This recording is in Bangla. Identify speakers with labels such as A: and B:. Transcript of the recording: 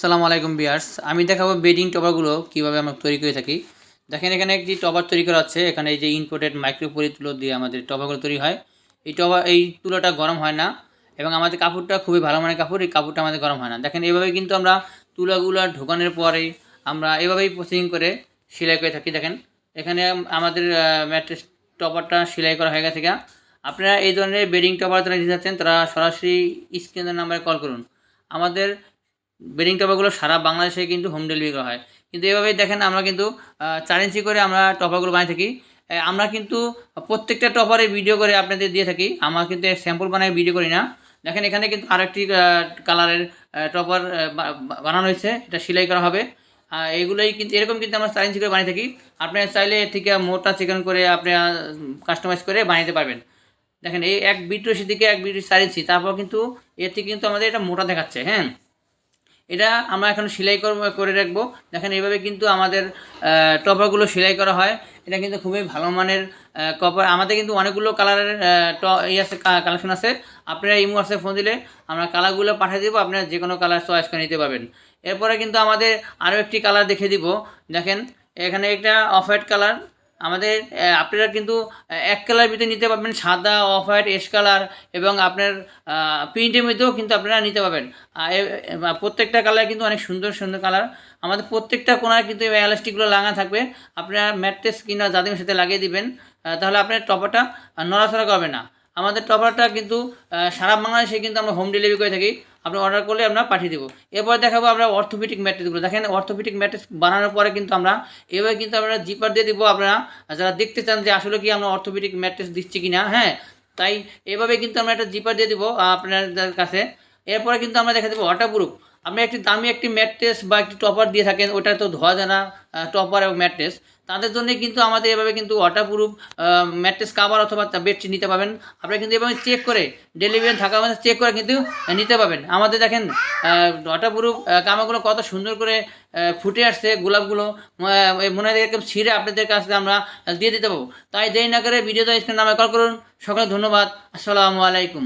A: আসসালামু আলাইকুম ভিউয়ার্স, আমি দেখাবো বেডিং টপারগুলো কীভাবে আমরা তৈরি করে থাকি। দেখেন এখানে একটি টপার তৈরি করা হচ্ছে। এখানে এই যে ইম্পোর্টেড মাইক্রোপলি তুলো দিয়ে আমাদের টপারগুলো তৈরি হয়। এই তুলোটা গরম হয় না এবং আমাদের কাপড়টা খুবই ভালো মানের কাপড়। এই কাপড়টা আমাদের গরম হয় না। দেখেন এভাবে কিন্তু আমরা তুলাগুলো ঢোকানোর পরেই আমরা এভাবেই প্রসেসিং করে সেলাই করে থাকি। দেখেন এখানে আমাদের ম্যাট্রেস টপারটা সেলাই করা হয়ে গেছে গা। আপনারা এই ধরনের বেডিং টপার যারা নিতে চাচ্ছেন তারা সরাসরি স্ক্রিনের নাম্বারে কল করুন। আমাদের বেডিং টপারগুলো সারা বাংলাদেশে কিন্তু হোম ডেলিভারি করা হয়। কিন্তু এভাবেই দেখেন আমরা কিন্তু 4 ইঞ্চি করে আমরা টপারগুলো বানিয়ে থাকি। আমরা কিন্তু প্রত্যেকটা টপারে ভিডিও করে আপনাদের দিয়ে থাকি। আমরা কিন্তু স্যাম্পল বানায় ভিডিও করি না। দেখেন এখানে কিন্তু আরেকটি কালারের টপার বানানো হয়েছে। এটা সেলাই করা হবে। এগুলোই কিন্তু এরকম কিন্তু আমরা 4 ইঞ্চি করে বানিয়ে থাকি। আপনারা চাইলে এর থেকে মোটা চিকন করে আপনারা কাস্টমাইজ করে বানাতে পারবেন। দেখেন এই এক বিট রশি থেকে এক বিট 4 ইঞ্চি, তারপর কিন্তু এর থেকে কিন্তু আমাদের এটা মোটা দেখাচ্ছে। হ্যাঁ, এটা আমরা এখন সেলাই করে রাখবো। দেখেন এইভাবে কিন্তু আমাদের টপারগুলো সেলাই করা হয়। এটা কিন্তু খুবই ভালো মানের কপার। আমাদের কিন্তু অনেকগুলো কালারের আছে, কালেকশন আছে। আপনারা ইমো হোয়াটসঅ্যাপ ফোন দিলে আমরা কালারগুলো পাঠিয়ে দেবো, আপনারা যে কোনো কালার চয়েস করে নিতে পারবেন। এরপরে কিন্তু আমাদের আরও একটি কালার দেখিয়ে দিব। দেখেন এখানে একটা অফ হোয়াইট কালার আমাদের, আপনারা কিন্তু এক কালার ভিতরে নিতে পারবেন, সাদা, অফ হোয়াইট, এশ কালার এবং আপনার প্রিন্টের মধ্যেও কিন্তু আপনারা নিতে পারবেন। প্রত্যেকটা কালার কিন্তু অনেক সুন্দর সুন্দর কালার। আমাদের প্রত্যেকটা কোনায় কিন্তু এই এলাস্টিকগুলো লাগা থাকবে। আপনারা ম্যাট্রেস কিংবা জাদিমের সাথে লাগিয়ে দিবেন, তাহলে আপনার টপারটা নড়াচড়া করবে না। আমাদের টপারটা কিন্তু সারা বাংলাদেশে কিন্তু আমরা হোম ডেলিভারি করে থাকি। আপনি অর্ডার করলে আমরা পাঠিয়ে দেবো। এরপর দেখাবো আমরা অর্থোপেডিক ম্যাট্রেসগুলো। দেখেন অর্থোপেডিক ম্যাট্রেস বানানোর পরে কিন্তু আমরা এভাবে কিন্তু আমরা জিপার দিয়ে দেবো। আপনারা যারা দেখতে চান যে আসলে কি আমরা অর্থোপেডিক ম্যাট্রেস দিচ্ছি কি না, হ্যাঁ, তাই এভাবে কিন্তু আমরা একটা জিপার দিয়ে দেবো আপনাদের কাছে। এরপরে কিন্তু আমরা দেখা দেবো ওয়াটারপ্রুফ। আপনি একটি দামি একটি ম্যাট্রেস বা একটি টপার দিয়ে থাকেন, ওটা তো ধোয়া যায় না, টপার এবং ম্যাট্রেস, তাদের জন্য কিন্তু আমাদের এভাবে কিন্তু ওয়াটারপ্রুফ ম্যাট্রেস কাভার অথবা বেডশিট নিতে পাবেন। আপনারা কিন্তু এভাবে চেক করে ডেলিভারি থাকা আমাদের চেক করে কিন্তু নিতে পারবেন। আমাদের দেখেন ওয়াটারপ্রুফ কাভারগুলো কত সুন্দর করে ফুটে আসছে, গোলাপগুলো মনে হয় একদম ছিঁড়ে আপনাদের কাছে আমরা দিয়ে দিতে পারবো। তাই দেরি না করে ভিডিওতে স্ক্রিন নামে কল করুন। সকলে ধন্যবাদ। আসসালামু আলাইকুম।